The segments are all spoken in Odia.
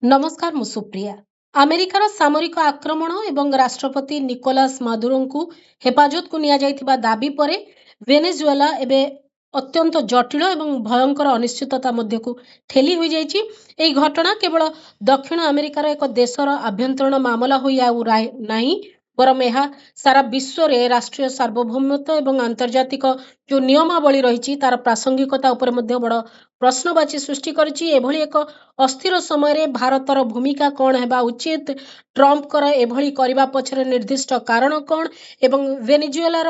नमस्कार मु सुप्रिया। अमेरिकार सामरिक आक्रमण एवं राष्ट्रपति निकोलास मादुरोंकु हेफाजत को निया जाइथिबा दाबी परे वेनेजुएला एबे अत्यंत जटिल एवं भयंकर अनिश्चितता मध्यकु ठेली होई जाइछि। एई घटना केवल दक्षिण अमेरिकार एक देशर आभ्यंतरण मामला होई आउ नाही, बरम ଏହା सारा विश्वरे राष्ट्रीय सार्वभौमत्व एवं आंतर्जातिक जो नियमावली रही तार प्रासंगिकता उपर मध्य बड़ प्रश्नवाची सृष्टि करिछि। एभली एक अस्थिर समय भारतर भूमिका कौन हेबा उचित, ट्रंप कर एभली करिबा पछरे निर्दिष्ट कारण कौन एवं वेनेजुएलार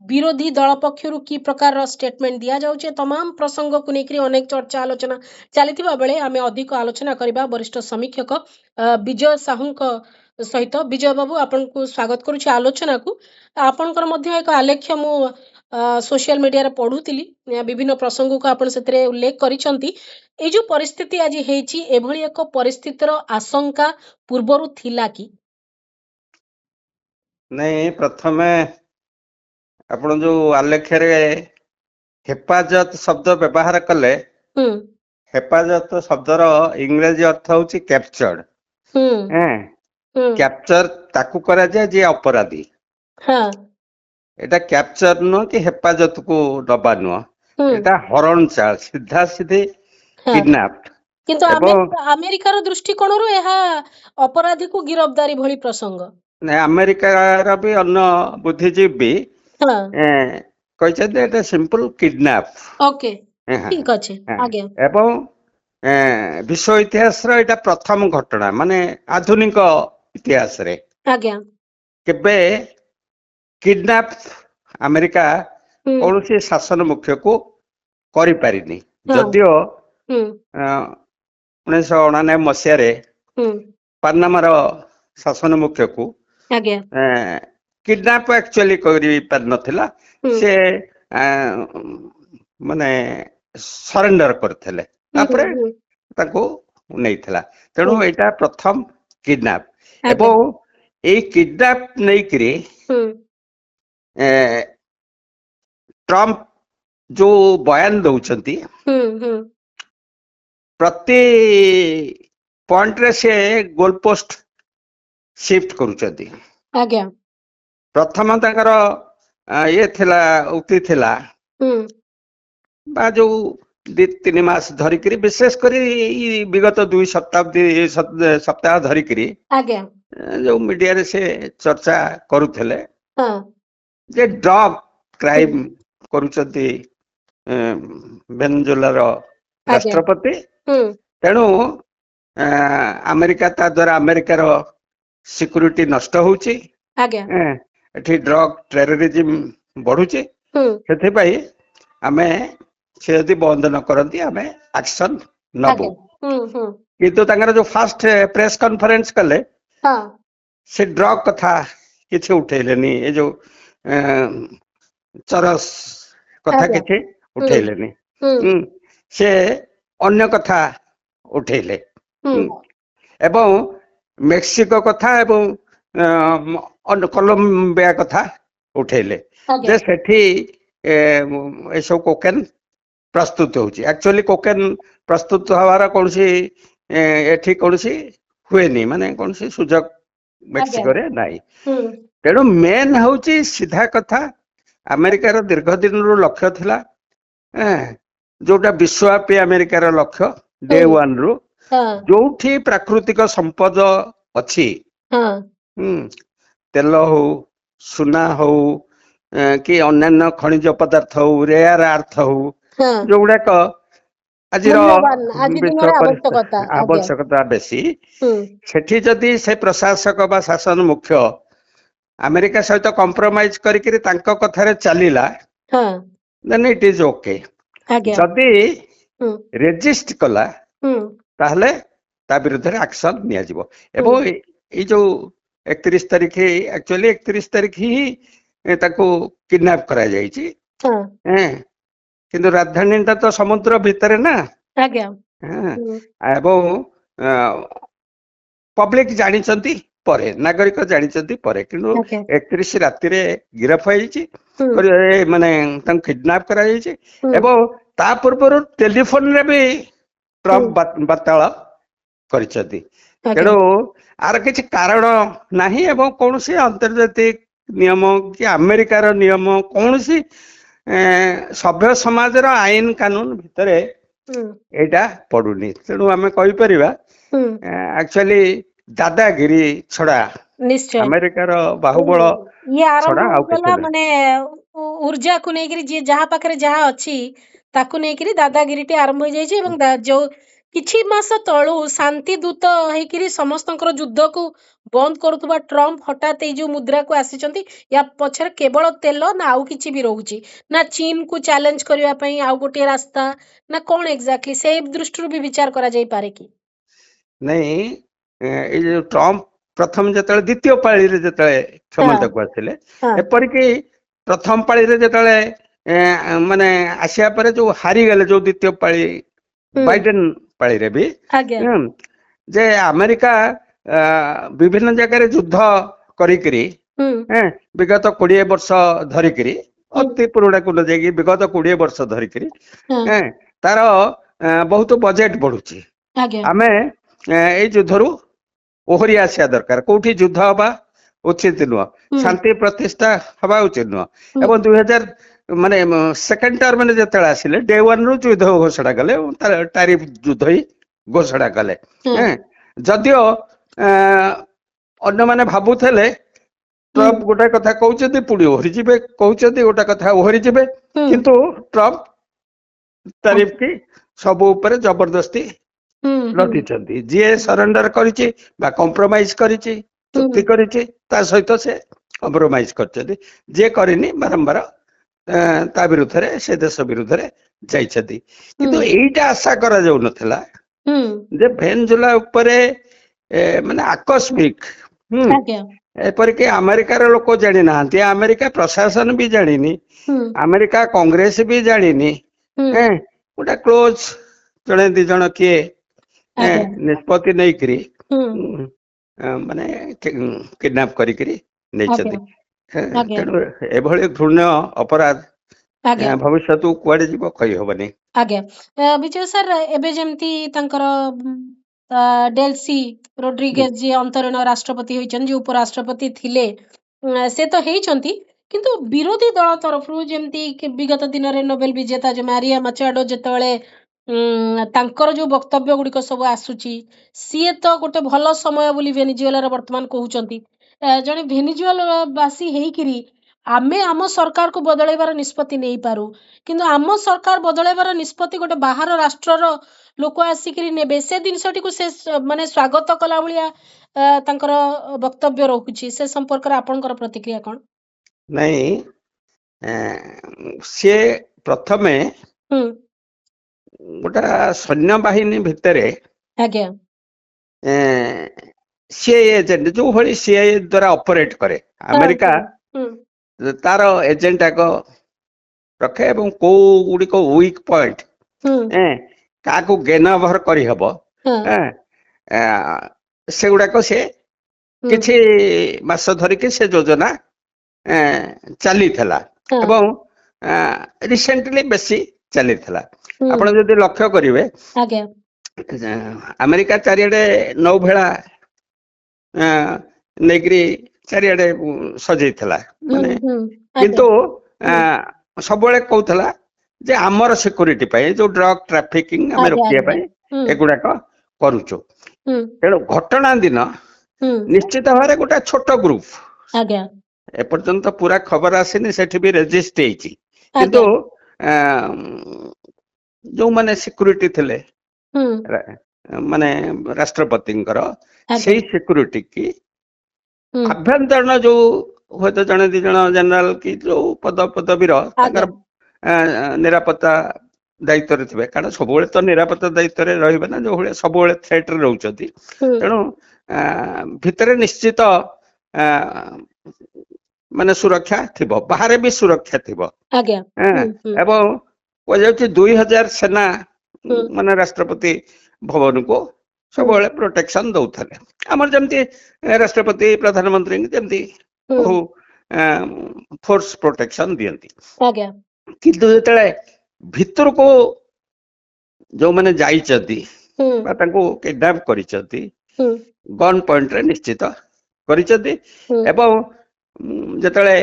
विरोधी दल पक्षरु की प्रकार स्टेटमेंट दिया जाउछे, तमाम प्रसंग को लेकर अनेक चर्चा आलोचना चलिथिबा बेले आमे अधिक आलोचना करिबा वरिष्ठ समीक्षक विजय साहूक सहित। विजय बाबू आपनको स्वागत करुछि आलोचना को। आपनकर मध्य एक आलेख्य मु सोशल मीडिया रे पढुतिली, विभिन्न प्रसंग को आपण सेतरे उल्लेख करिसंती। ए जो परिस्थिति आज हेछि एभली एक परिस्थितिर आशंका पूर्वरु थिला कि नहीं? प्रथमे आपण जो आलेख्य रे हेफाजत शब्द व्यवहार कले, हेफाजत शब्दर इंग्रेजी अर्थ होची कैप्चर्ड। कैप्चर ताकू करा जाए जे अपराधी। एटा कैप्चर नो कि हेफाजत को दबा नो, एटा हरण चाल सीधा सीधे किडनैप। किंतु अमेरिकार दृष्टिकोणरू एहा अपराधी को गिरफ्तारी भली प्रसंग ने अमेरिकार भी अन्य बुद्धिजीवी कहते एटा सिंपल किडनैप। ओके, ठीक अछि। आगे एवं विश्व इतिहास रो एटा प्रथम घटना, माने आधुनिक इतिहास रे आगे केबे किडनैप अमेरिका कौन सी शासन मुख्य को करि पारिनी। जदियो 1999 मसीह पानामार शासन मुख्य को किडनैप एक्चुअली करि पार नथिला, से माने सरेंडर करथिले, तापरे ताको नैथिला। तेणु एटा प्रथम किडनैप। एवं ए किडनैप नै करी ट्रंप जो बयान दौचंती प्रति पॉइंट रे से गोल पोस्ट शिफ्ट करूचंती। प्रथम ताकर ये थिला उक्ति थिला बा जो 2-3 मास धरिकरी, विशेष करी विगत 2 सप्ताह धरिकरी जो मीडिया रे से चर्चा करूथले जे ड्रग क्राइम करूचंती वेनेजुएला रो राष्ट्रपति। तेणु अमेरिका ता द्वारा अमेरिकार सिक्यूरिटी नष्ट होउची, एठी ड्रग टेररिज्म बढ़ुची। सेथि पई आमे से यदि बंद न करती आमे एक्शन नबो। किंतु तांगर जो फर्स्ट प्रेस कॉन्फ्रेंस कले से ड्रग कथा किछि उठेलेनी, ए जो चरस कथा किछि उठेलेनी, से अन्य कथा उठेले एवं मेक्सिको कथा एवं कोलंबिया कथा उठेले जे सेठी ए सब कोकेन प्रस्तुत होची। एक्चुअली कोकेन प्रस्तुत हवार कोनसी एठी कोनसी हुएनी, माने कोनसी सुजग मेक्सिको रे नाही। तेणु मेन होची सीधा कथा अमेरिकार दीर्घ दिन रो लक्ष्य थिला, जोटा विश्वव्यापी अमेरिकार लक्ष्य डे 1 रो, जोठी प्राकृतिक संपद अछि, तेल हो, सुना हो कि अन्य खनिज पदार्थ हो, रेयर अर्थ हो, जो गुड़ाक आज आवश्यकता बेसी, सेठी जदि से प्रशासक बा शासन मुख्य अमेरिका सहित कंप्रोमाइज करिकरी तांको कथारे चलीला, देन इट इज ओके। जदि रेजिस्ट कला ताहले ता विरुद्ध रे एक्शन निया जिवो। एवं ए जो 31 तारिख, एक्चुअली 31 तारिख ही ताको किडनैप करा जायछि, किंतु राजधानी तो समुद्र भितर ना, एवं पब्लिक जानिचंती परे, नागरिक जानिचंती परे, किंतु 31 राति रे गिरफ होईछि, माने तांको किडनैप करा जायछि। एवं ता पूर्व टेलीफोन रे भी ट्रम्प बार्तालाप କରିଛନ୍ତି। ଆଜ୍ଞା ତେଣୁ ଆର କିଛି କାରଣ ନାହିଁ ଏବଂ କୌଣସି ଆନ୍ତର୍ଜାତିକ ନିୟମ କି ଆମେରିକାର ନିୟମ କୌଣସି ସଭ୍ୟ ସମାଜର ଆଇନ କାନୁନ ଭିତରେ ହୁଁ ଏଇଟା ପଡୁନି। ତେଣୁ ଆମେ କହିପାରିବା ହୁଁ ଆକ୍ଚୁଆଲି ଦାଦାଗିରି ଛଡା ନିଶ୍ଚୟ ଆମେରିକାର ବାହୁବଳ ଇଏ ଆରମ୍ଭ ଛଡା ଆଉ କିଛି ହେଇଗଲା ନାହିଁ। ମାନେ ଉର୍ଜାକୁ ନେଇକିରି ଯିଏ ଯାହା ପାଖରେ ଯାହା ଅଛି ତାକୁ ନେଇକିରି ଦାଦାଗିରିଟି ଆରମ୍ଭ ହେଇଯାଇଛି ଏବଂ ଯୋଉ କିଛି ମାସ ତଳୁ ଶାନ୍ତି ଦୂତ ହେଇକିରି ସମସ୍ତଙ୍କର ଯୁଦ୍ଧକୁ ବନ୍ଦ କରୁଥିବା ଟ୍ରମ୍ପ ହଠାତ୍ ଏଇ ଯୋଉ ମୁଦ୍ରାକୁ ଆସିଛନ୍ତି, ୟା ପଛରେ କେବଳ ତେଲ ନା ଆଉ କିଛି ବି ରହୁଛି, ନା ଚୀନକୁ ଚ୍ୟାଲେଞ୍ଜ କରିବା ପାଇଁ ଆଉ ଗୋଟିଏ ରାସ୍ତା, ନା କଣ ଏକ୍ଜାକ୍ଟଲି ସେଇ ଦୃଷ୍ଟିରୁ ବି ବିଚାର କରାଯାଇପାରେ କି? ନାଇଁ ଏଇ ଯୋଉ ଟ୍ରମ୍ପ ପ୍ରଥମ ଯେତେବେଳେ ଦ୍ୱିତୀୟ ପାଳିରେ ଯେତେବେଳେ ହଁ କ୍ଷମତାକୁ ଆସିଲେ, ହଁ ଏପରିକି ପ୍ରଥମ ପାଳିରେ ଯେତେବେଳେ ମାନେ ଆସିବା ପରେ ଯୋଉ ହାରିଗଲେ ଯୋଉ ଦ୍ୱିତୀୟ ପାଳି ହୁଁ ବାଇଡେନ ପାଳିରେ ବି ଆଜ୍ଞା ଯେ ଆମେରିକା ବିଭିନ୍ନ ଜାଗାରେ ଯୁଦ୍ଧ କରିକିରି ହୁଁ ବିଗତ 20 ବର୍ଷ ଧରିକିରି, ହୁଁ ଅତି ପୁରୁଣାକୁ ନ ଯାଇକି ବିଗତ 20 ବର୍ଷ ଧରିକିରି ହଁ ତାର ବହୁତ ବଜେଟ ବଢୁଛି। ଆଜ୍ଞା ଆମେ ଏଇ ଯୁଦ୍ଧରୁ ଓହରି ଆସିବା ଦରକାର। କୋଉଠି ଯୁଦ୍ଧ ହବା ଉଚିତ ନୁହଁ, ହୁଁ ଶାନ୍ତି ପ୍ରତିଷ୍ଠା ହବା ଉଚିତ ନୁହଁ। ହୁଁ ଏବଂ 2000 ମାନେ ସେକେଣ୍ଡ ଟର୍ମ ଯେତେବେଳେ ଆସିଲେ ଡେ 1 ରୁ ଯୁଦ୍ଧ ଘୋଷଣା କଲେ, ଟାରିଫ ଯୁଦ୍ଧ ହିଁ ଘୋଷଣା କଲେ। ହଁ ଯଦିଓ ଅନ୍ୟମାନେ ଭାବୁଥିଲେ ହୁଁ ଟ୍ରମ୍ପ ଗୋଟେ କଥା କହୁଛନ୍ତି ପୁଣି ଓହରି ଯିବେ, କହୁଛନ୍ତି ଗୋଟେ କଥା ଓହରି ଯିବେ, ହୁଁ କିନ୍ତୁ ଟ୍ରମ୍ପ ତାରିଫ କି ସବୁ ଉପରେ ଜବରଦସ୍ତି ହୁଁ ହୁଁ ଲଦିଛନ୍ତି। ଯିଏ ସରେଣ୍ଡର କରିଛି ବା କମ୍ପ୍ରମାଇଜ କରିଛି, ଚୁକ୍ତି ହୁଁ କରିଛି, ତା ସହିତ ସେ କମ୍ପ୍ରମାଇଜ କରିଛନ୍ତି। ଯିଏ କରିନି ବାରମ୍ବାର ତା ବିରୁଦ୍ଧରେ, ସେ ଦେଶ ବିରୁଦ୍ଧରେ ଯାଇଛନ୍ତି। ହୁଁ କିନ୍ତୁ ଏଇଟା ଆଶା କରାଯାଉନଥିଲା ହୁଁ ଯେ ଭେନେଜୁଏଲା ଉପରେ ମାନେ ଆକସ୍ମିକ ଆଜ୍ଞା ଏପରିକି ଆମେରିକାର ଲୋକ ଜାଣି ନାହାନ୍ତି, ଆମେରିକା ପ୍ରଶାସନ ବି ଜାଣିନି, ହୁଁ ଆମେରିକା କଂଗ୍ରେସ ବି ଜାଣିନି, ହୁଁ ଗୋଟେ କ୍ଲୋଜ ଜଣେ ଦି ଜଣ କିଏ ଆଜ୍ଞା ନିଷ୍ପତ୍ତି ନେଇକିରି ହୁଁ ମାନେ କିଡନାପ କରିକିରି ଆଜ୍ଞା ନେଇଛନ୍ତି। ଆଜ୍ଞା ତେଣୁ ଏଭଳି ଘୃଣ୍ୟ ଅପରାଧ ଆଜ୍ଞା ଭବିଷ୍ୟତକୁ କୁଆଡେ ଯିବ କହିହବନି। ଆଜ୍ଞା ବିଜୟ ସାର୍, ଏବେ ଯେମିତି ତାଙ୍କର ଡେଲସି ରୋଡ୍ରିଗେଜ ଯିଏ ଅନ୍ତରୀଣ ରାଷ୍ଟ୍ରପତି ହୋଇଛନ୍ତି, ଯିଏ ଉପରାଷ୍ଟ୍ରପତି ଥିଲେ, ସେ ତ ହେଇଛନ୍ତି, କିନ୍ତୁ ବିରୋଧୀ ଦଳ ତରଫରୁ ଯେମିତି ବିଗତ ଦିନରେ ନୋବେଲ ବିଜେତା ଯୋଉ ମାରିଆ ମାଚାଡୋ ଯେତେବେଳେ ତାଙ୍କର ଯୋଉ ବକ୍ତବ୍ୟ ଗୁଡିକ ସବୁ ଆସୁଛି, ସିଏ ତ ଗୋଟେ ଭଲ ସମୟ ବୋଲି ଭେନିଜୁଏଲାର ବର୍ତ୍ତମାନ କହୁଛନ୍ତି। ଜଣେ ଭେନିଜୁଏଲା ବାସୀ ହେଇକିରି ଆମେ ଆମ ସରକାରକୁ ବଦଳେଇବାର ନିଷ୍ପତ୍ତି ନେଇପାରୁ, କିନ୍ତୁ ଆମ ସରକାର ବଦଳେଇବାର ନିଷ୍ପତ୍ତି ଗୋଟେ ବାହାର ରାଷ୍ଟ୍ରର ଲୋକ ଆସିକିରି ନେବେ, ସେ ଜିନିଷଟିକୁ ସେ ମାନେ ସ୍ୱାଗତ କଲା ଭଳିଆ ତାଙ୍କର ବକ୍ତବ୍ୟ ରହୁଛି। ସେ ସମ୍ପର୍କରେ ଆପଣଙ୍କର ପ୍ରତିକ୍ରିୟା କଣ? ନାଇଁ ସିଏ ପ୍ରଥମେ ହୁଁ ଗୋଟେ ସୈନ୍ୟବାହିନୀ ଭିତରେ ଆଜ୍ଞା ସିଆଇଏ ଏଜେଣ୍ଟ ଯୋଉ ଭଳି ସିଆଇଏ ଦ୍ୱାରା ଅପରେଟ କରେ, ହଁ ଆମେରିକା ହଁ ହୁଁ ତାର ଏଜେଣ୍ଟ ଆଗ ରଖେ ଏବଂ କୋଉ ଗୁଡିକ ୱିକ୍ ପଏଣ୍ଟ ହୁଁ କାହାକୁ ଗେନ୍ ଓଭର କରିହବ, ହଁ ସେଗୁଡାକ ସେ ହୁଁ କିଛି ମାସ ଧରିକି ସେ ଯୋଜନା ଚାଲିଥିଲା ହଁ ଏବଂ ରିସେଣ୍ଟଲି ବେଶୀ ଚାଲିଥିଲା। ହୁଁ ଆପଣ ଯଦି ଲକ୍ଷ୍ୟ କରିବେ, ଆଜ୍ଞା ଆମେରିକା ଚାରିଆଡେ ନୌଭେଳା ନେଇକିରି ଚାରିଆଡେ ସଜେଇଥିଲା, ହୁଁ ମାନେ ହୁଁ ଆଜ୍ଞା କିନ୍ତୁ ହୁଁ ସବୁବେଳେ କହୁଥିଲା ଯେ ଆମର ସିକ୍ୟୁରିଟି ପାଇଁ, ଯୋଉ ଡ୍ରଗ ଟ୍ରାଫିକିଂ ଆମେ ଆଜ୍ଞା ରୋକିବା ଆଜ୍ଞା ପାଇଁ ହୁଁ ଏଗୁଡାକ କରୁଛୁ। ହୁଁ ତେଣୁ ଘଟଣା ଦିନ ହୁଁ ନିଶ୍ଚିତ ଭାବରେ ଗୋଟେ ଛୋଟ ଗ୍ରୁପ, ଆଜ୍ଞା ଏପର୍ଯ୍ୟନ୍ତ ପୁରା ଖବର ଆସିନି, ସେଠି ବି ରେଜିଷ୍ଟ ହେଇଛି, କିନ୍ତୁ ଆଜ୍ଞା ଯୋଉମାନେ ସିକ୍ୟୁରିଟି ଥିଲେ ହୁଁ ମାନେ ରାଷ୍ଟ୍ରପତିଙ୍କର, ଆଜ୍ଞା ସେଇ ସିକ୍ୟୁରିଟି କି ହୁଁ ଆଭ୍ୟନ୍ତରୀଣ ଯୋଉ ହୁଏତ ଜଣେ ଦି ଜଣ ଜେନେରାଲ କି ଯୋଉ ପଦବୀର ତାଙ୍କର ଆଜ୍ଞା ନିରାପତ୍ତା ଦାୟିତ୍ୱରେ ଥିବେ, କାରଣ ସବୁବେଳେ ତ ନିରାପତ୍ତା ଦାୟିତ୍ୱରେ ରହିବେ ନା, ଯୋଉ ଭଳିଆ ସବୁବେଳେ ଥ୍ରେଟରେ ରହୁଛନ୍ତି। ହୁଁ ତେଣୁ ଭିତରେ ନିଶ୍ଚିତ ମାନେ ସୁରକ୍ଷା ଥିବ, ବାହାରେ ବି ସୁରକ୍ଷା ଥିବ। ଆଜ୍ଞା ହୁଁ ହୁଁ ଏବଂ କୁହାଯାଉଛି 2000 ସେନା ହୁଁ ମାନେ ରାଷ୍ଟ୍ରପତି ଭବନକୁ ହୁଁ ସବୁବେଳେ ପ୍ରୋଟେକ୍ସନ ଦଉଥିଲେ, ଆମର ଯେମିତି ରାଷ୍ଟ୍ରପତି ପ୍ରଧାନମନ୍ତ୍ରୀ ଯେମିତି ହୁଁ ବହୁ ଫୋର୍ସ ପ୍ରୋଟେକ୍ସନ ଦିଅନ୍ତି। ଆଜ୍ଞା କିନ୍ତୁ ଯେତେବେଳେ ଭିତରକୁ ଯୋଉମାନେ ଯାଇଛନ୍ତି, ହୁଁ ବା ତାଙ୍କୁ କିଡନାପ କରିଛନ୍ତି ହୁଁ ଗନ୍ ପଏଣ୍ଟରେ ନିଶ୍ଚିତ କରିଛନ୍ତି ହୁଁ ଏବଂ ଯେତେବେଳେ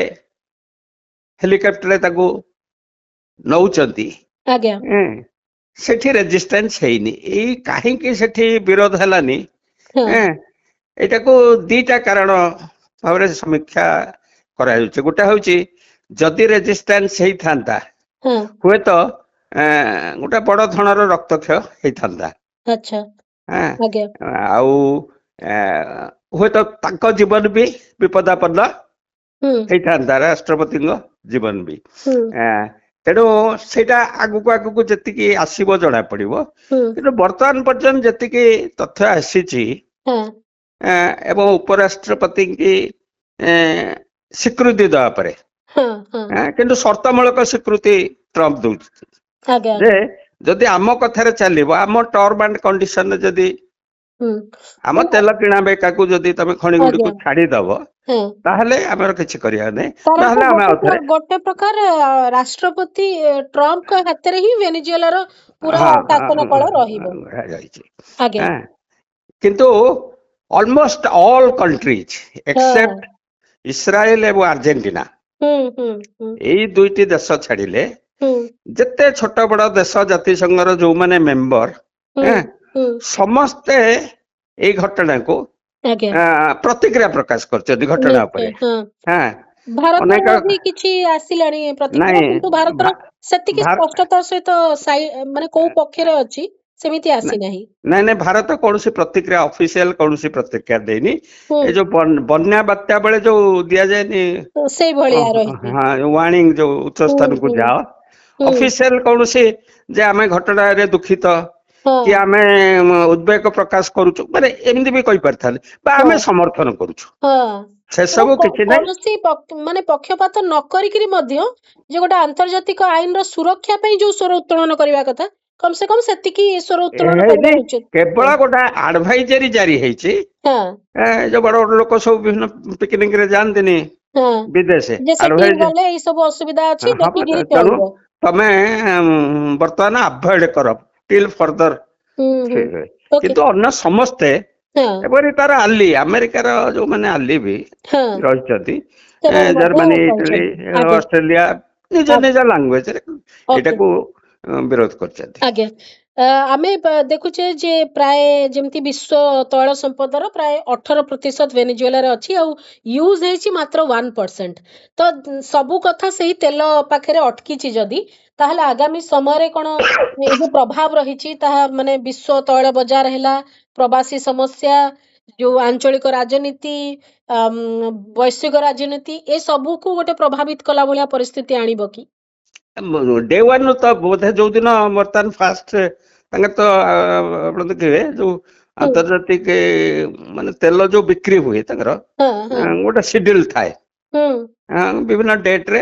ହେଲିକପ୍ଟରରେ ତାକୁ ନଉଛନ୍ତି ଆଜ୍ଞା ସେଠି ରେଜିଷ୍ଟାନ୍ସ ହେଇନି ଏଇ କାହିଁକି ସେଠି ବିରୋଧ ହେଲାନି ହଁ ଏଇଟାକୁ ଦିଟା କାରଣ ଭାବରେ ସମୀକ୍ଷା କରାଯାଉଛି ଗୋଟେ ହଉଛି ଯଦି ରେଜିଷ୍ଟାନ୍ସ ହେଇଥାନ୍ତା ହଁ ହୁଏତ ଗୋଟେ ବଡ ଧରଣର ରକ୍ତକ୍ଷୟ ହେଇଥାନ୍ତା ଆଚ୍ଛା ହଁ ଆଜ୍ଞା ଆଉ ହୁଏତ ତାଙ୍କ ଜୀବନ ବି ବିପଦାପନ୍ନ ହୁଁ ହେଇଥାନ୍ତା ରାଷ୍ଟ୍ରପତିଙ୍କ ଜୀବନ ବି ହୁଁ ତେଣୁ ସେଇଟା ଆଗକୁ ଆଗକୁ ଯେତିକି ଆସିବ ଜଣା ପଡିବ ହୁଁ କିନ୍ତୁ ବର୍ତ୍ତମାନ ପର୍ଯ୍ୟନ୍ତ ଯେତିକି ତଥ୍ୟ ଆସିଛି ହଁ ଏବଂ ଉପରାଷ୍ଟ୍ରପତିଙ୍କୁ ସ୍ୱୀକୃତି ଦେବା ପରେ ହଁ ହଁ କିନ୍ତୁ ସର୍ତ୍ତମୂଳକ ସ୍ୱୀକୃତି ଟ୍ରମ୍ପ ଦଉଛି ଆଜ୍ଞା ଯେ ଆଜ୍ଞା ଯଦି ଆମ କଥାରେ ଚାଲିବ ଆମ ଟର୍ମ ଆଣ୍ଡ କଣ୍ଡିସନରେ ଯଦି ହୁଁ ଆମ ତେଲ କିଣା ବେକାକୁ ଯଦି ତମେ ଖଣି ଗୁଡିକୁ ଆଜ୍ଞା ଛାଡିଦବ ହଁ ତାହେଲେ ଆମର କିଛି କରିବା ନାହିଁ ତାର ତ ନହେଲେ ଆମେ ଆଉଥରେ ଗୋଟେ ପ୍ରକାର ରାଷ୍ଟ୍ରପତି ଟ୍ରମ୍ପଙ୍କ ହାତରେ ହିଁ ଭେନେଜୁଏଲାର ପୁରା ଶାସନ କଳ ରହିବ ଯାଇଛି ଆଜ୍ଞା କିନ୍ତୁ ଅଲମୋଷ୍ଟ ଅଲ୍ କଣ୍ଟ୍ରିଜ ହଁ ଏକ୍ସେପ୍ଟ ଇସ୍ରାଏଲ ଏବଂ ଆର୍ଜେଣ୍ଟିନା ହୁଁ ହୁଁ ହୁଁ ଏଇ ଦୁଇଟି ଦେଶ ଛାଡିଲେ ହୁଁ ଯେତେ ଛୋଟ ବଡ ଦେଶ ଜାତିସଂଘର ଯୋଉମାନେ ହୁଁ ମେମ୍ବର ହୁଁ ସମସ୍ତେ ଏଇ ଘଟଣାକୁ ଆଜ୍ଞା ପ୍ରତିକ୍ରିୟା ପ୍ରକାଶ କରିଛନ୍ତି ଘଟଣା ନିଶ୍ଚୟ ଉପରେ ହଁ ହଁ ଭାରତର ଅନେକ ବି କିଛି ଆସିଲାଣି ପ୍ରତିକ୍ରିୟା ନାଇଁ କିନ୍ତୁ ଭାରତର ସେତିକି ଭାର ସ୍ପଷ୍ଟତା ସହିତ ମାନେ କୋଉ ପକ୍ଷରେ ଅଛି ସେମିତି ଆସିନାହିଁ ନାଇଁ ନାଇଁ ଭାରତ କୌଣସି ପ୍ରତିକ୍ରିୟା ଅଫିସିଆଲ କୌଣସି ପ୍ରତିକ୍ରିୟା ଦେଇନି ହୁଁ ଏଇ ଯୋଉ ବନ୍ୟା ବାତ୍ୟା ବେଳେ ଯୋଉ ଦିଆଯାଏନି ସେଇଭଳିଆ ରହିଛି ୱାର୍ଣିଂ ଯୋଉ ଉଚ୍ଚ ହୁଁ ସ୍ଥାନକୁ ହୁଁ ଯାଅ ହୁଁ ଅଫିସିଆଲ କୌଣସି ଯେ ଆମେ ଘଟଣାରେ ଦୁଃଖିତ ହଁ କି ଆମେ ଉଦ୍ବେଗ ପ୍ରକାଶ କରୁଛୁ ମାନେ ଏମିତି ବି କହିପାରିଥାନ୍ତେ ବା ହଁ ଆମେ ସମର୍ଥନ କରୁଛୁ ହଁ ସେସବୁ କିଛି ନାହିଁ କୌଣସି ମାନେ ପକ୍ଷପାତ ନ କରିକିରି ମଧ୍ୟ ଯେ ଗୋଟେ ଆନ୍ତର୍ଜାତିକ ଆଇନର ସୁରକ୍ଷା ପାଇଁ ଯୋଉ ସ୍ୱର ଉତ୍ତୋଳନ କରିବା କଥା କମ ସେ କମ ସେତିକି ସ୍ୱର ଉତ୍ତୋଳନ ହେଇନି କରିବା ଉଚିତ କେବଳ ହଁ ଗୋଟେ ଆଡଭାଇଜରୀ ଜାରି ହେଇଛି ହଁ ଯୋଉ ବଡ ବଡ ଲୋକ ସବୁ ବିଭିନ୍ନ ପିକନିକ ରେ ଯାଆନ୍ତିନି ହଁ ବିଦେଶ ଯେ ସେଠିକି ଆଡଭାଇଜ ଗଲେ ଏଇ ସବୁ ଅସୁବିଧା ଅଛି ହବ ଦେଖିକିରି ତେଣୁ ଚଳିବ ତମେ ବର୍ତ୍ତମାନ ଆଭଏଡ କର ଟିଲ୍ ଫର୍ଦର ହୁଁ ହୁଁ ଓକେ କିନ୍ତୁ ଅନ୍ୟ ସମସ୍ତେ ହଁ ଏପରି ତାର ଆଲି ଆମେରିକାର ଯୋଉମାନେ ଆଲି ବି ହଁ ରହିଛନ୍ତି ସେମାନେ ମଧ୍ୟ ଜର୍ମାନୀ ଇଟାଲୀ କହିଛନ୍ତି ଆଜ୍ଞା ଅଷ୍ଟ୍ରେଲିଆ ନିଜ ନିଜ ଲାଙ୍ଗୁଏଜରେ ଓକେ ଏଇଟାକୁ ବିରୋଧ କରିଛନ୍ତି ଆଜ୍ଞା ଆମେ ଦେଖୁଛେ ଯେ ପ୍ରାୟ ଯେମିତି ବିଶ୍ୱ ତୈଳ ସମ୍ପଦର ପ୍ରାୟ 18% ଭେନେଜୁଏଲାରେ ଅଛି ଆଉ ୟୁଜ୍ ହେଇଛି ମାତ୍ର 1%। ତ ସବୁ କଥା ସେଇ ତେଲ ପାଖରେ ଅଟକିଛି ଯଦି ତାହେଲେ ଆଗାମୀ ସମୟରେ କଣ ଏ ଯୋଉ ପ୍ରଭାବ ରହିଛି ତାହା ମାନେ ବିଶ୍ୱ ତୈଳ ବଜାର ହେଲା ପ୍ରବାସୀ ସମସ୍ୟା ଯୋଉ ଆଞ୍ଚଳିକ ରାଜନୀତି ବୈଶ୍ୱିକ ରାଜନୀତି ଏ ସବୁକୁ ଗୋଟେ ପ୍ରଭାବିତ କଲା ଭଳିଆ ପରିସ୍ଥିତି ଆଣିବ କି? ଡେ ୱାନ୍ ତ ବୋଧେ ଯୋଉଦିନ ବର୍ତ୍ତମାନ ଫାଷ୍ଟ ତାଙ୍କର ତ ଆପଣ ଦେଖିବେ ଯୋଉ ହୁଁ ଆନ୍ତର୍ଜାତିକ ମାନେ ତେଲ ଯୋଉ ବିକ୍ରି ହୁଏ ତାଙ୍କର ହଁ ହଁ ଗୋଟେ ସିଡ୍ୟୁଲ ଥାଏ ହୁଁ ବିଭିନ୍ନ ଡେଟ ରେ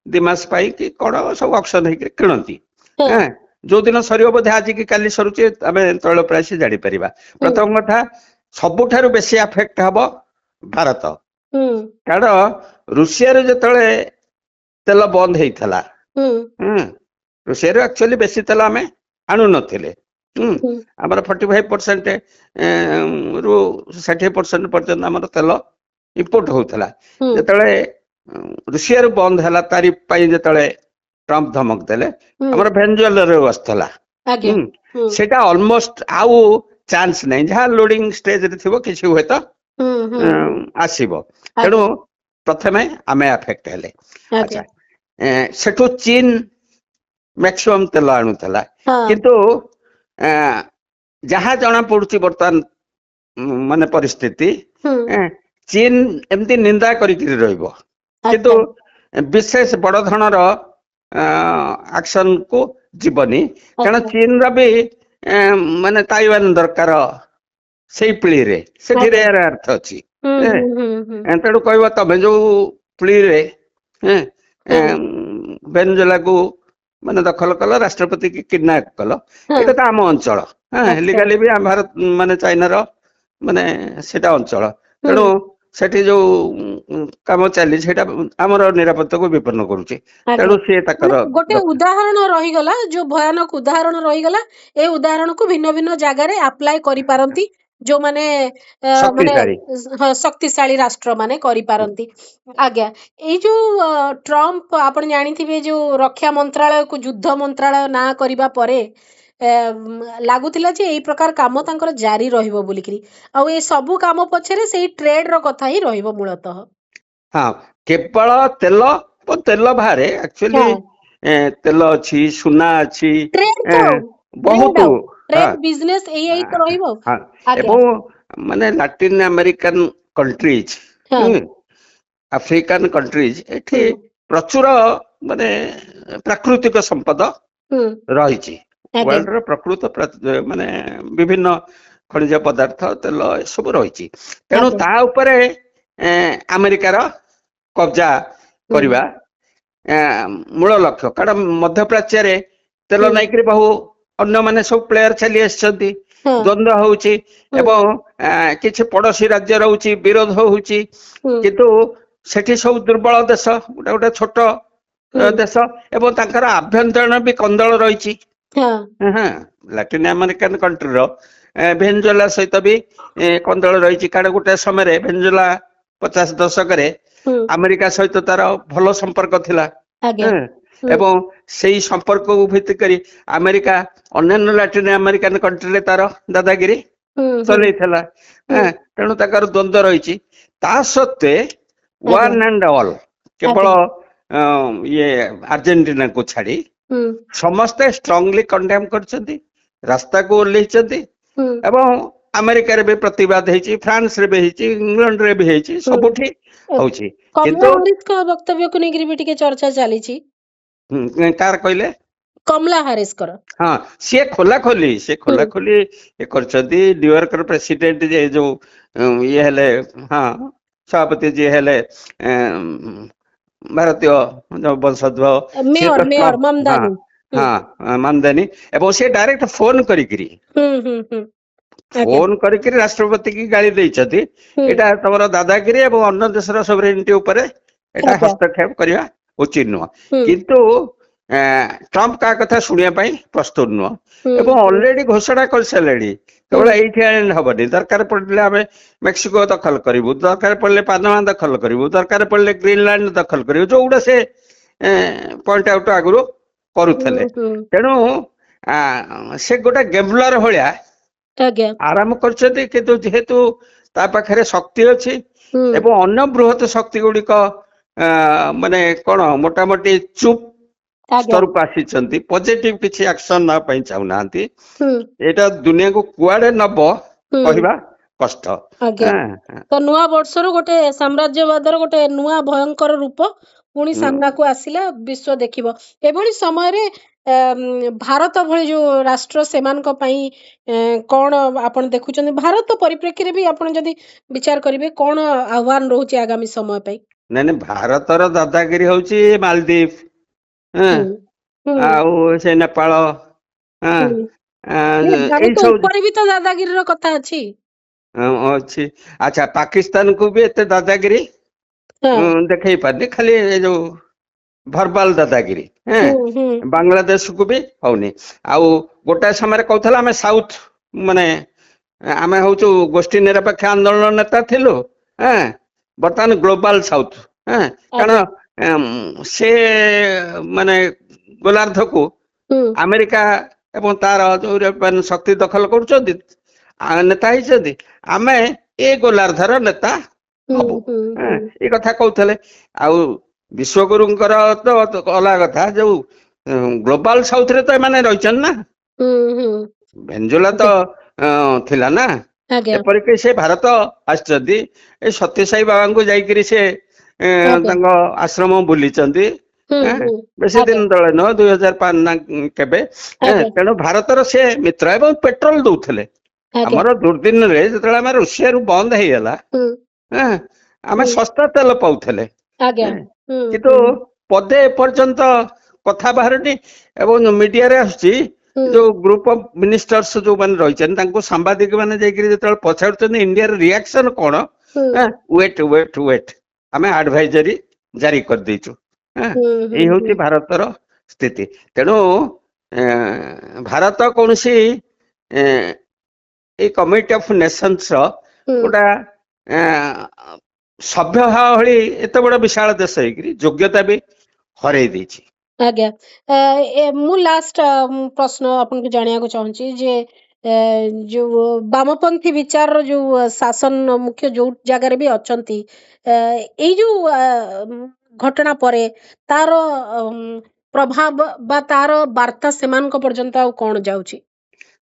2 ମାସ ପାଇଁ କି କଣ ସବୁ ଅପସନ ହେଇକି କିଣନ୍ତି ହଁ ଯୋଉ ଦିନ ସରିବ ବୋଧେ ଆଜି କି କାଲି ସରୁଛି ଆମେ ତୈଳ ପ୍ରାଇସ ଜାଣିପାରିବା ହୁଁ ପ୍ରଥମ କଥା ସବୁଠାରୁ ବେଶୀ ଆଫେକ୍ଟ ହବ ଭାରତ ହୁଁ କାରଣ ରୁଷିଆରେ ଯେତେବେଳେ ତେଲ ବନ୍ଦ ହେଇଥିଲା ହୁଁ ରୁଷିଆରୁ ଆକ୍ଚୁଆଲି ବେଶୀ ତେଲ ଆମେ ଆଣୁ ନଥିଲେ ହୁଁ ଆମର 45% ରୁ 60% ପର୍ଯ୍ୟନ୍ତ ଆମର ତେଲ ଇମ୍ପୋର୍ଟ ହଉଥିଲା ହୁଁ ଯେତେବେଳେ ରୁଷିଆରୁ ବନ୍ଦ ହେଲା ତାରିଫ ପାଇଁ ଯେତେବେଳେ ଟ୍ରମ୍ପ ଧମକ ଦେଲେ ହୁଁ ଆମର ଭେନେଜୁଏଲାରେ ବସିଥିଲା ଆଜ୍ଞା ହୁଁ ସେଇଟା ଅଲମୋଷ୍ଟ ଆଉ ଚାନ୍ସ ନାହିଁ ଯାହା ଲୋଡିଂ ଷ୍ଟେଜରେ ଥିବ କିଛି ହୁଏତ ହୁଁ ହୁଁ ହୁଁ ଆସିବ ତେଣୁ ଆଜ୍ଞା ପ୍ରଥମେ ଆମେ ଆଫେକ୍ଟ ହେଲେ ଆଜ୍ଞା ଆଚ୍ଛା ସେଠୁ ଚୀନ ମ୍ୟାକ୍ସିମମ୍ ତେଲ ଆଣୁଥିଲା ହଁ କିନ୍ତୁ ଯାହା ଜଣା ପଡୁଛି ବର୍ତ୍ତମାନ ମାନେ ପରିସ୍ଥିତି ହୁଁ ଚୀନ ଏମିତି ନିନ୍ଦା କରିକିରି ରହିବ କିନ୍ତୁ ଆଚ୍ଛା ବିଶେଷ ବଡ ଧରଣର ଆକ୍ସନ କୁ ଯିବନି କାରଣ ଆଚ୍ଛା ଚୀନର ବି ମାନେ ତାଇୱାନ ଦରକାର ସେଇ ପିଢିରେ ସେଠିରେ ଆଜ୍ଞା ଏହାର ଅର୍ଥ ଅଛି ହୁଁ ହୁଁ ହୁଁ ହୁଁ ତେଣୁ କହିବ ତମେ ଯୋଉ ପିଢିରେ ହଁ ଭେନେଜୁଏଲାକୁ ମାନେ ଦଖଲ କଲ ରାଷ୍ଟ୍ରପତି କି କିଡନାପ କଲ ହଁ ଏଇଟା ତ ଆମ ଅଞ୍ଚଳ ଆଚ୍ଛା ହେଲିଗାଲି ବି ଆମ ଭାରତ ମାନେ ଚାଇନାର ମାନେ ସେଇଟା ଅଞ୍ଚଳ ହୁଁ ତେଣୁ ସେଠି ଯୋଉ କାମ ଚାଲିଛି ସେଇଟା ଆମର ନିରାପତ୍ତାକୁ ବିପନ୍ନ କରୁଛି। ଆଜ୍ଞା ତେଣୁ ସିଏ ତାଙ୍କର ଗୋଟେ ଉଦାହରଣ ରହିଗଲା ଯୋଉ ଭୟାନକ ଉଦାହରଣ ରହିଗଲା ଏ ଉଦାହରଣକୁ ଭିନ୍ନ ଭିନ୍ନ ଜାଗାରେ ଆପ୍ଲାଏ କରିପାରନ୍ତି ଯୋଉମାନେ ମାନେ ଶକ୍ତିଶାଳୀ। ହଁ ଶକ୍ତିଶାଳୀ ରାଷ୍ଟ୍ର ମାନେ କରିପାରନ୍ତି। ଆଜ୍ଞା ଏଇ ଯୋଉ ଟ୍ରମ୍ପ ଆପଣ ଜାଣିଥିବେ ଯୋଉ ରକ୍ଷା ମନ୍ତ୍ରାଳୟକୁ ଯୁଦ୍ଧ ମନ୍ତ୍ରାଳୟ ନାଁ କରିବା ପରେ ଲାଗୁଥିଲା ଯେ ଏଇ ପ୍ରକାର କାମ ତାଙ୍କର ଜାରି ରହିବ ବୋଲିକିରି ଆଉ ଏ ସବୁ କାମ ପଛରେ ସେଇ ଟ୍ରେଡ ର କଥା ହିଁ ରହିବ ମୂଳତଃ। ହଁ କେବଳ ତେଲ ତେଲ ବାହାରେ ଆକ୍ଚୁଆଲି ହଁ ତେଲ ଅଛି, ସୁନା ଅଛି, ଟ୍ରେଡ ଏ, ତ ବହୁତ ହଁ ଟ୍ରେଡ ବିଜନେସ ଏଇ ତ ରହିବ। ହଁ ଆଜ୍ଞା ଏବଂ ମାନେ ଲାଟିନ ଆମେରିକାନ କଣ୍ଟ୍ରିଜ, ହଁ ଆଫ୍ରିକାନ କଣ୍ଟ୍ରିଜ ଏଠି ହୁଁ ପ୍ରଚୁର ମାନେ ପ୍ରାକୃତିକ ସମ୍ପଦ ହୁଁ ରହିଛି। ଆଜ୍ଞା ୱାର୍ଲଡର ମାନେ ବିଭିନ୍ନ ଖଣିଜ ପଦାର୍ଥ, ତେଲ ଏସବୁ ରହିଛି। ତେଣୁ ଆଜ୍ଞା ତା ଉପରେ ଆମେରିକାର କବ୍ଜା ହୁଁ କରିବା ମୂଳ ଲକ୍ଷ୍ୟ। କାରଣ ମଧ୍ୟପ୍ରାଚ୍ୟରେ ତେଲ ହୁଁ ନାଇକରି ବହୁ ଅନ୍ୟମାନେ ସବୁ ପ୍ଲେୟାର ଚାଲି ଆସିଛନ୍ତି, ହଁ ଦ୍ୱନ୍ଦ୍ୱ ହଉଛି ହୁଁ ଏବଂ କିଛି ପଡୋଶୀ ରାଜ୍ୟ ରହୁଛି, ବିରୋଧ ହଉଛି। ହୁଁ କିନ୍ତୁ ସେଠି ସବୁ ଦୁର୍ବଳ ଦେଶ, ଗୋଟେ ଗୋଟେ ଛୋଟ ହୁଁ ଦେଶ ଏବଂ ତାଙ୍କର ଆଭ୍ୟନ୍ତରୀଣ ବି କନ୍ଦଳ ରହିଛି। ହଁ ହଁ ଲାଟିନ ଆମେରିକାନ କଣ୍ଟ୍ରିର ଭେନେଜୁଏଲା ସହିତ ବି କନ୍ଦଳ ରହିଛି। କାରଣ ଗୋଟେ ସମୟରେ ଭେନେଜୁଏଲା 50 ଦଶକରେ ହୁଁ ଆମେରିକା ସହିତ ତାର ଭଲ ସମ୍ପର୍କ ଥିଲା। ଆଜ୍ଞା ହୁଁ ଏବଂ ସେଇ ସମ୍ପର୍କକୁ ଭିତ୍ତି କରି ଆମେରିକା ଅନ୍ୟାନ୍ୟ ଲାଟିନ ଆମେରିକାନ କଣ୍ଟ୍ରିରେ ତାର ଦାଦାଗିରି ହୁଁ ହୁଁ ଚଲେଇଥିଲା। ହୁଁ ତେଣୁ ତାଙ୍କର ଦ୍ୱନ୍ଦ୍ୱ ରହିଛି। ତା ସତ୍ତ୍ୱେ ଆଜ୍ଞା ୱାନ୍ ଆଣ୍ଡ ଅଲ୍ କେବଳ ଆଜ୍ଞା ଇଏ ଆର୍ଜେଣ୍ଟିନାକୁ ଛାଡି ହୁଁ ସମସ୍ତେ ଷ୍ଟ୍ରଙ୍ଗଲି କଣ୍ଡେମ୍ କରିଛନ୍ତି, ରାସ୍ତାକୁ ଓହ୍ଲେଇଛନ୍ତି ହୁଁ ଏବଂ ଆମେରିକାରେ ବି ପ୍ରତିବାଦ ହେଇଛି, ଫ୍ରାନ୍ସରେ ବି ହେଇଛି, ଇଂଲଣ୍ଡରେ ବି ହେଇଛି, ସବୁଠି ହୁଁ ହଉଛି। କମଲା କିନ୍ତୁ ହାରିସଙ୍କ ବକ୍ତବ୍ୟକୁ ନେଇକରି ବି ଟିକେ ଚର୍ଚ୍ଚା ଚାଲିଛି। କାହାର କହିଲେ? କମଲା ହାରିସଙ୍କର ହଁ ସିଏ ହୁଁ ଖୋଲାଖୋଲି କରିଛନ୍ତି। ନ୍ୟୁୟର୍କର ପ୍ରେସିଡେଣ୍ଟ ଯେ ଯୋଉ ଇଏ ହେଲେ, ହଁ ସଭାପତି ଯିଏ ହେଲେ ଭାରତୀୟ ବଂଶୋଦ୍ଭବ, ସିଏ ତ ମେୟର ହଁ ମମଦାନି ହୁଁ ହଁ ମମଦାନୀ, ଏବଂ ସିଏ ଡାଇରେକ୍ଟ ହୁଁ ହୁଁ ହୁଁ ଆଜ୍ଞା ଫୋନ କରିକିରି ରାଷ୍ଟ୍ରପତି କି ଗାଳି ଦେଇଛନ୍ତି। ହୁଁ ଏଇଟା ତମର ଦାଦାଗିରି ଏବଂ ଅନ୍ୟ ଦେଶର ସୋଭରେନିଟି ଉପରେ ଏଇଟା ଆଜ୍ଞା ହସ୍ତକ୍ଷେପ କରିବା ଉଚିତ ନୁହଁ। ହୁଁ କିନ୍ତୁ ଟ୍ରମ୍ପ କାହା କଥା ଶୁଣିବା ପାଇଁ ପ୍ରସ୍ତୁତ ନୁହଁ ହୁଁ ଏବଂ ହୁଁ ଅଲରେଡି ଘୋଷଣା କରିସାରିଲେଣି ହୁଁ କେବଳ ଏଇଠି ହବନି, ଦରକାର ପଡିଲେ ଆମେ ମେକ୍ସିକୋ ଦଖଲ କରିବୁ, ଦରକାର ପଡିଲେ ପାନାମା ଦଖଲ କରିବୁ, ଦରକାର ପଡିଲେ ଗ୍ରୀନଲ୍ୟାଣ୍ଡ ଦଖଲ କରିବୁ, ଯୋଉଗୁଡା ସେ ପଏଣ୍ଟ ଆଉଟ୍ ଆଗରୁ କରୁଥିଲେ। ହୁଁ ହୁଁ ତେଣୁ ସେ ଗୋଟେ ଗେମ୍ବଲର ଭଳିଆ ଆଜ୍ଞା ଆରାମ କରିଛନ୍ତି। କିନ୍ତୁ ଯେହେତୁ ତା ପାଖରେ ଶକ୍ତି ଅଛି ହୁଁ ଏବଂ ଅନ୍ୟ ବୃହତ ଶକ୍ତି ଗୁଡିକ ମାନେ କଣ ମୋଟାମୋଟି ଚୁପ୍ ଆଜ୍ଞା ସ୍ତରକୁ ଆସିଛନ୍ତି, ପଜିଟିଭ କିଛି ଆକ୍ସନ ନେବା ପାଇଁ ଚାହୁଁନାହାନ୍ତି। ହୁଁ ଏଇଟା ଦୁନିଆକୁ କୁଆଡେ ନବ ହୁଁ କହିବା କଷ୍ଟ। ଆଜ୍ଞା ତ ନୂଆ ବର୍ଷରୁ ଗୋଟେ ସାମ୍ରାଜ୍ୟବାଦର ଗୋଟେ ନୂଆ ଭୟଙ୍କର ରୂପ ପୁଣି ସାମ୍ନାକୁ ଆସିଲା, ବିଶ୍ଵ ଦେଖିବ। ଏଭଳି ସମୟରେ ଭାରତ ଭଳି ଯୋଉ ରାଷ୍ଟ୍ର, ସେମାନଙ୍କ ପାଇଁ କଣ ଆପଣ ଦେଖୁଛନ୍ତି? ଭାରତ ପରିପ୍ରେକ୍ଷୀରେ ବି ଆପଣ ଯଦି ବିଚାର କରିବେ, କଣ ଆହ୍ୱାନ ରହୁଛି ଆଗାମୀ ସମୟ ପାଇଁ? ନାଇଁ ନାଇଁ, ଭାରତର ଦାଦାଗିରି ହଉଛି ମାଲଦୀପ, ହୁଁ ହୁଁ ଆଉ ସେ ନେପାଳ, ହୁଁ ଏଇ ଭାରତ ସବୁ ଉପରେ ବି ତ ଦାଦାଗିରିର କଥା ଅଛି। ଅଛି। ଆଚ୍ଛା, ପାକିସ୍ତାନକୁ ବି ଏତେ ଦାଦାଗିରି ହଁ ଦେଖେଇ ପାରନି, ଖାଲି ଏ ଯୋଉ ଭର୍ବାଲ ଦାଦାଗିରି। ହୁଁ ହୁଁ ବାଂଲାଦେଶକୁ ବି ହଉନି। ଆଉ ଗୋଟାଏ ସମୟରେ କହୁଥିଲା ଆମେ ସାଉଥ, ମାନେ ଆମେ ହଉଛୁ ଗୋଷ୍ଠୀ ନିରପେକ୍ଷ ଆନ୍ଦୋଳନ ନେତା ଥିଲୁ। ବର୍ତ୍ତମାନ ଗ୍ଲୋବାଲ ସାଉଥ, ଆଜ୍ଞା କାରଣ ସେ ମାନେ ଗୋଲାର୍ଦ୍ଧକୁ ହୁଁ ଆମେରିକା ଏବଂ ତାର ଯୋଉ ଶକ୍ତି ଦଖଲ କରୁଛନ୍ତି, ନେତା ହେଇଛନ୍ତି। ଆମେ ଏ ଗୋଲାର୍ଦ୍ଧର ନେତା ହୁଁ ହବୁ, ହୁଁ ହୁଁ ଏଇ କଥା କହୁଥିଲେ। ଆଉ ବିଶ୍ଵଗୁରୁଙ୍କର ତ ଅଲଗା କଥା, ଯୋଉ ଗ୍ଲୋବାଲ ସାଉଥରେ ତ ଏମାନେ ରହିଛନ୍ତି ନା। ହୁଁ ହୁଁ ଭେନେଜୁଏଲା ତ ଆଜ୍ଞା ଥିଲା ନା। ଆଜ୍ଞା ଏପରିକି ସେ ଭାରତ ଆସିଛନ୍ତି, ଏ ସତ୍ୟ ସାଇ ବାବାଙ୍କୁ ଯାଇକିରି ସେ ଆଜ୍ଞା ତାଙ୍କ ଆଶ୍ରମ ବୁଲିଛନ୍ତି। ହୁଁ ହୁଁ ବେଶୀ ଦିନ ଆଜ୍ଞା ତଳେ ନୁହଁ, 2005 ନା କେବେ। ଆଜ୍ଞା ତେଣୁ ଭାରତର ସେ ମିତ୍ର ଏବଂ ପେଟ୍ରୋଲ ଦଉଥିଲେ। ଆଜ୍ଞା ଆମର ଦୁର୍ଦ୍ଦିନରେ ଯେତେବେଳେ ଆମେ ରୁଷିଆରୁ ବନ୍ଦ ହେଇଗଲା, ହୁଁ ଆମେ ହୁଁ ଶସ୍ତା ତେଲ ପାଉଥିଲେ। ଆଜ୍ଞା ହୁଁ କିନ୍ତୁ ହୁଁ ପଦେ ଏପର୍ଯ୍ୟନ୍ତ କଥା ବାହାରୁନି ଏବଂ ମିଡିଆରେ ଆସୁଛି, ହୁଁ ଯୋଉ ଗ୍ରୁପ ଅଫ ମିନିଷ୍ଟର୍ସ ଯୋଉମାନେ ରହିଛନ୍ତି, ତାଙ୍କୁ ସାମ୍ବାଦିକ ମାନେ ଯାଇକିରି ଯେତେବେଳେ ପଚାରୁଛନ୍ତି ଇଣ୍ଡିଆର ରିଆକ୍ସନ କଣ, ୱେଟ୍ ୱେଟ୍ ୱେଟ୍ ଆମେ ଆଡଭାଇଜରୀ ଜାରି କରିଦେଇଛୁ। ଏଇ ହଉଛି ଭାରତର ସ୍ଥିତି। ତେଣୁ ଭାରତ କୌଣସି ଏଇ କମିଟି ଅଫ ନେସନ୍ସ ର ଗୋଟା ସଭ୍ୟ ଭଳି ଏତେ ବଡ ବିଶାଳ ଦେଶ ହେଇକିରି ଯୋଗ୍ୟତା ବି ହରେଇ ଦେଇଛି। ଆଜ୍ଞା, ମୁଁ ଲାଷ୍ଟ ପ୍ରଶ୍ନ ଆପଣଙ୍କୁ ଜାଣିବାକୁ ଚାହୁଁଛି ଯେ ଯୋଉ ବାମପନ୍ଥୀ ବିଚାରର ଯୋଉ ଶାସନ ମୁଖ୍ୟ ଯୋଉ ଜାଗାରେ ବି ଅଛନ୍ତି, ଏଇ ଯୋଉ ଘଟଣା ପରେ ତାର ପ୍ରଭାବ ବା ତାର ବାର୍ତ୍ତା ସେମାନଙ୍କ ପର୍ଯ୍ୟନ୍ତ ଆଉ କଣ ଯାଉଛି?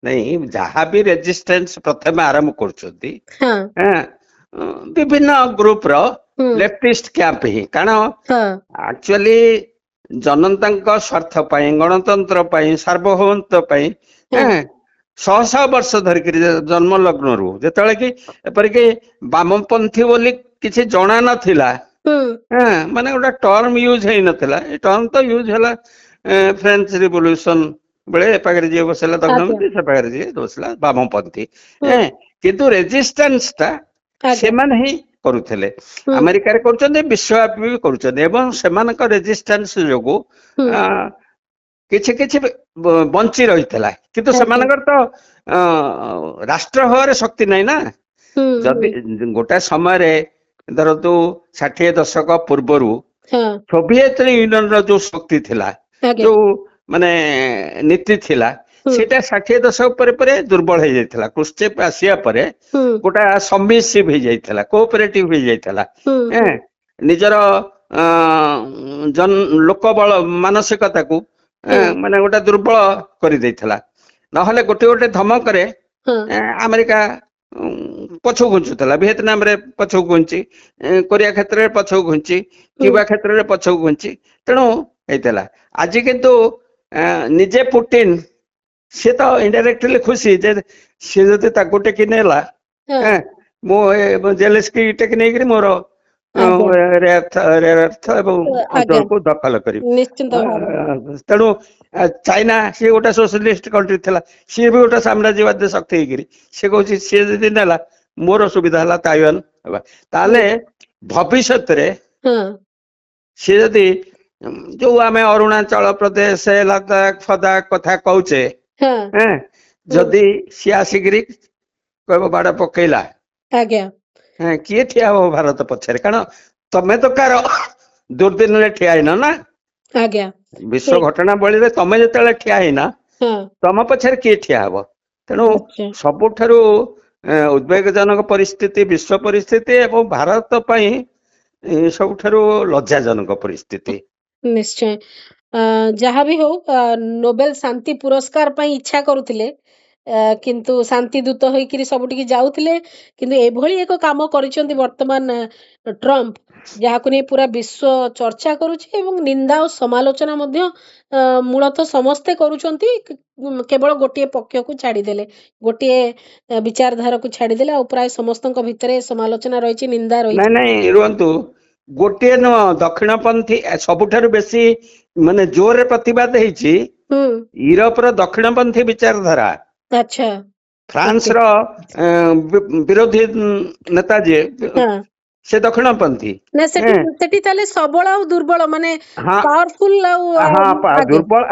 ନାଇଁ, ଯାହା ବି ରେଜିଷ୍ଟାନ୍ସ ପ୍ରଥମେ ଆରମ୍ଭ କରୁଛନ୍ତି ହଁ ବିଭିନ୍ନ ଗ୍ରୁପ ର ଲେଫ୍ଟିଷ୍ଟ କ୍ୟାମ୍ପ ହିଁ, କାରଣ ହଁ ଆକ୍ଚୁଆଲି ଜନତାଙ୍କ ସ୍ୱାର୍ଥ ପାଇଁ, ଗଣତନ୍ତ୍ର ପାଇଁ, ସାର୍ବଭୌମତ୍ୱ ପାଇଁ ଶହ ଶହ ବର୍ଷ ଧରିକିରି ଜନ୍ମ ଲଗ୍ନରୁ ଯେତେବେଳେ କି ଏପରିକି ବାମପନ୍ଥୀ ବୋଲି କିଛି ଜଣା ନଥିଲା, ମାନେ ଗୋଟେ ଟର୍ମ ୟୁଜ ହେଇନଥିଲା। ଏ ଟର୍ମ ତ ୟୁଜ ହେଲା ଫ୍ରେଞ୍ଚ ରିଭଲ୍ୟୁସନ ବେଳେ, ଏ ପାଖରେ ଯିଏ ବସିଲା ଦକ୍ଷିଣପନ୍ଥୀ, ସେ ପାଖରେ ଯିଏ ବସିଲା ବାମପନ୍ଥୀ। କିନ୍ତୁ ରେଜିଷ୍ଟାନ୍ସ ଟା ସେମାନେ ହିଁ କରୁଥିଲେ। ଆମେରିକାରେ କରୁଛନ୍ତି, ବିଶ୍ୱବ୍ୟାପୀ ବି କରୁଛନ୍ତି, ଏବଂ ସେମାନଙ୍କ ରେଜିଷ୍ଟାନ୍ସ ଯୋଗୁ କିଛି କିଛି ବଞ୍ଚି ରହିଥିଲା। କିନ୍ତୁ ସେମାନଙ୍କର ତ ରାଷ୍ଟ୍ର ହବାରେ ଶକ୍ତି ନାହିଁ ନା। ଯଦି ଗୋଟାଏ ସମୟରେ ଧରନ୍ତୁ 60 ଦଶକ ପୂର୍ବରୁ ସୋଭିଏତ ୟୁନିୟନର ଯୋଉ ଶକ୍ତି ଥିଲା, ଯୋଉ ମାନେ ନୀତି ଥିଲା, ସେଇଟା 60 ଦଶକ ପରେ ପରେ ଦୁର୍ବଳ ହେଇଯାଇଥିଲା। କ୍ରୁଶ୍ଚେଭ ଆସିବା ପରେ ଗୋଟା ସବମିସିଭ ହେଇଯାଇଥିଲା, କୋଅପରେଟିଭ ହେଇଯାଇଥିଲା। ନିଜର ଲୋକ ବଳ ମାନସିକତାକୁ ମାନେ ଗୋଟେ ଦୁର୍ବଳ କରିଦେଇଥିଲା। ନହେଲେ ଗୋଟେ ଗୋଟେ ଧମକରେ ଆମେରିକା ପଛକୁ ଘୁଞ୍ଚୁଥିଲା। ଭିଏତନାମରେ ପଛକୁ ଘୁଞ୍ଚି, କୋରିଆ କ୍ଷେତ୍ରରେ ପଛକୁ ଘୁଞ୍ଚି, କ୍ୟୁବା କ୍ଷେତ୍ରରେ ପଛକୁ ଘୁଞ୍ଚି, ତେଣୁ ହେଇଥିଲା। ଆଜି କିନ୍ତୁ ନିଜେ ପୁଟିନ ସିଏ ତ ଇନଡାଇରେକ୍ଟଲି ଖୁସି ଯେ ସିଏ ଯଦି ତାକୁ ଟେକି ନେଲା, ମୁଁ ଜେଲେସ୍କି ଟେକି ନେଇକିରି ମୋର ଏବଂ ଅଞ୍ଚଳକୁ ଦଖଲ କରିବି। ନିଶ୍ଚିନ୍ତ ଭାବରେ ତେଣୁ ଚାଇନା ସିଏ ଗୋଟେ ସୋସିଆଲିଷ୍ଟ କଣ୍ଟ୍ରି ଥିଲା, ସିଏ ବି ଗୋଟେ ସାମ୍ରାଜ୍ୟବାଦୀ ଶକ୍ତି ହେଇକିରି ସିଏ କହୁଛି ସିଏ ଯଦି ନେଲା ମୋର ସୁବିଧା ହେଲା ତାଇୱାନ ହେବା। ତାହେଲେ ଭବିଷ୍ୟତରେ ସିଏ ଯଦି ଯୋଉ ଆମେ ଅରୁଣାଚଳ ପ୍ରଦେଶ, ଲଦାଖ ଫଦାଖ କଥା କହୁଛେ, ଯଦି ସିଏ ଆସିକିରି କହିବ ବାଡ ପକେଇଲା, କିଏ ଠିଆ ହବ ଭାରତ ପଛରେ? କାରଣ ତମେ ତ କାର ଦୁର୍ଦିନରେ ଠିଆ ହେଇନ ନା। ବିଶ୍ୱ ଘଟଣା ବଳିରେ ତମେ ଯେତେବେଳେ ଠିଆ ହେଇନା, ତମ ପଛରେ କିଏ ଠିଆ ହବ? ତେଣୁ ସବୁଠାରୁ ଉଦ୍ବେଗଜନକ ପରିସ୍ଥିତି ବିଶ୍ୱ ପରିସ୍ଥିତି, ଏବଂ ଭାରତ ପାଇଁ ସବୁଠାରୁ ଲଜ୍ଜାଜନକ ପରିସ୍ଥିତି। ନିଶ୍ଚୟ। ଯାହା ବି ହଉ, ନୋବେଲ ଶାନ୍ତି ପୁରସ୍କାର ପାଇଁ ଇଚ୍ଛା କରୁଥିଲେ, କିନ୍ତୁ ଶାନ୍ତି ଦୂତ ହେଇକିରି ସବୁଠିକି ଯାଉଥିଲେ, କିନ୍ତୁ ଏଭଳି ଏକ କାମ କରିଛନ୍ତି ବର୍ତ୍ତମାନ ଟ୍ରମ୍ପ, ଯାହାକୁ ନେଇ ପୁରା ବିଶ୍ୱ ଚର୍ଚ୍ଚା କରୁଛି ଏବଂ ନିନ୍ଦା ଓ ସମାଲୋଚନା ମଧ୍ୟ ମୂଳତଃ ସମସ୍ତେ କରୁଛନ୍ତି। କେବଳ ଗୋଟିଏ ପକ୍ଷକୁ ଛାଡ଼ିଦେଲେ, ଗୋଟିଏ ବିଚାରଧାରାକୁ ଛାଡ଼ିଦେଲେ, ଆଉ ପ୍ରାୟ ସମସ୍ତଙ୍କ ଭିତରେ ସମାଲୋଚନା ରହିଛି, ନିନ୍ଦା ରହିଛି। ନାଇଁ ରୁହନ୍ତୁ, ଗୋଟିଏ ନୁହଁ, ଦକ୍ଷିଣପନ୍ଥୀ ସବୁଠାରୁ ବେଶୀ ମାନେ ଜୋରରେ ପ୍ରତିବାଦ ହେଇଛି ୟୁରୋପର ଦକ୍ଷିଣପନ୍ଥୀ ବିଚାରଧାରା। ଫ୍ରାନ୍ସର ବିରୋଧୀ ନେତା ଯିଏ, ସେ ଦକ୍ଷିଣପନ୍ଥୀ। ସେଠି ତାହେଲେ ସବଳ ଆଉ ଦୁର୍ବଳ, ମାନେ ପାୱାରଫୁଲ ଆଉ ଦୁର୍ବଳ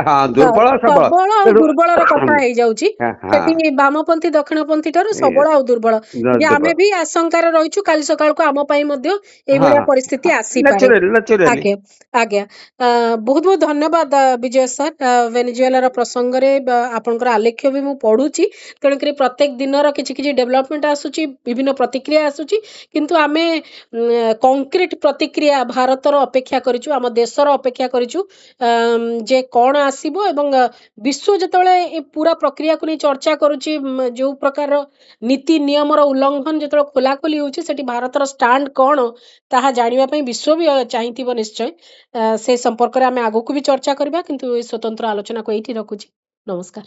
ସବଳ ଆଉ ଦୁର୍ବଳର କଥା ହେଇଯାଉଛି। ସେଠି ବାମପନ୍ଥୀ ଦକ୍ଷିଣପନ୍ଥୀ ଠାରୁ ସବଳ ଆଉ ଦୁର୍ବଳ, ଯେ ଆମେ ବି ଆଶଙ୍କାରେ ରହିଛୁ କାଲି ସକାଳକୁ ଆମ ପାଇଁ ମଧ୍ୟ ଏଇଭଳିଆ ପରିସ୍ଥିତି ଆସିପାରେ। ଆଜ୍ଞା, ବହୁତ ବହୁତ ଧନ୍ୟବାଦ ବିଜୟ ସାର୍। ଭେନେଜୁଏଲାର ପ୍ରସଙ୍ଗରେ ଆପଣଙ୍କର ଆଲେଖ୍ୟ ବି ମୁଁ ପଢୁଛି, ତେଣୁକରି ପ୍ରତ୍ୟେକ ଦିନର କିଛି କିଛି ଡେଭଲପମେଣ୍ଟ ଆସୁଛି, ବିଭିନ୍ନ ପ୍ରତିକ୍ରିୟା ଆସୁଛି, କିନ୍ତୁ ଆମେ କଂକ୍ରିଟ ପ୍ରତିକ୍ରିୟା ଭାରତର ଅପେକ୍ଷା କରିଛୁ, ଆମ ଦେଶର ଅପେକ୍ଷା କରିଛୁ ଯେ କ'ଣ ଆସିବ। ଏବଂ ବିଶ୍ୱ ଯେତେବେଳେ ଏ ପୁରା ପ୍ରକ୍ରିୟାକୁ ନେଇ ଚର୍ଚ୍ଚା କରୁଛି, ଯେଉଁ ପ୍ରକାର ନୀତି ନିୟମର ଉଲ୍ଲଂଘନ ଯେତେବେଳେ ଖୋଲାଖୋଲି ହେଉଛି, ସେଠି ଭାରତର ଷ୍ଟାଣ୍ଡ କ'ଣ ତାହା ଜାଣିବା ପାଇଁ ବିଶ୍ୱ ବି ଚାହିଁଥିବ ନିଶ୍ଚୟ। ସେ ସମ୍ପର୍କରେ ଆମେ ଆଗକୁ ବି ଚର୍ଚ୍ଚା କରିବା, କିନ୍ତୁ ଏ ସ୍ୱତନ୍ତ୍ର ଆଲୋଚନାକୁ ଏଇଠି ରଖୁଛି। ନମସ୍କାର।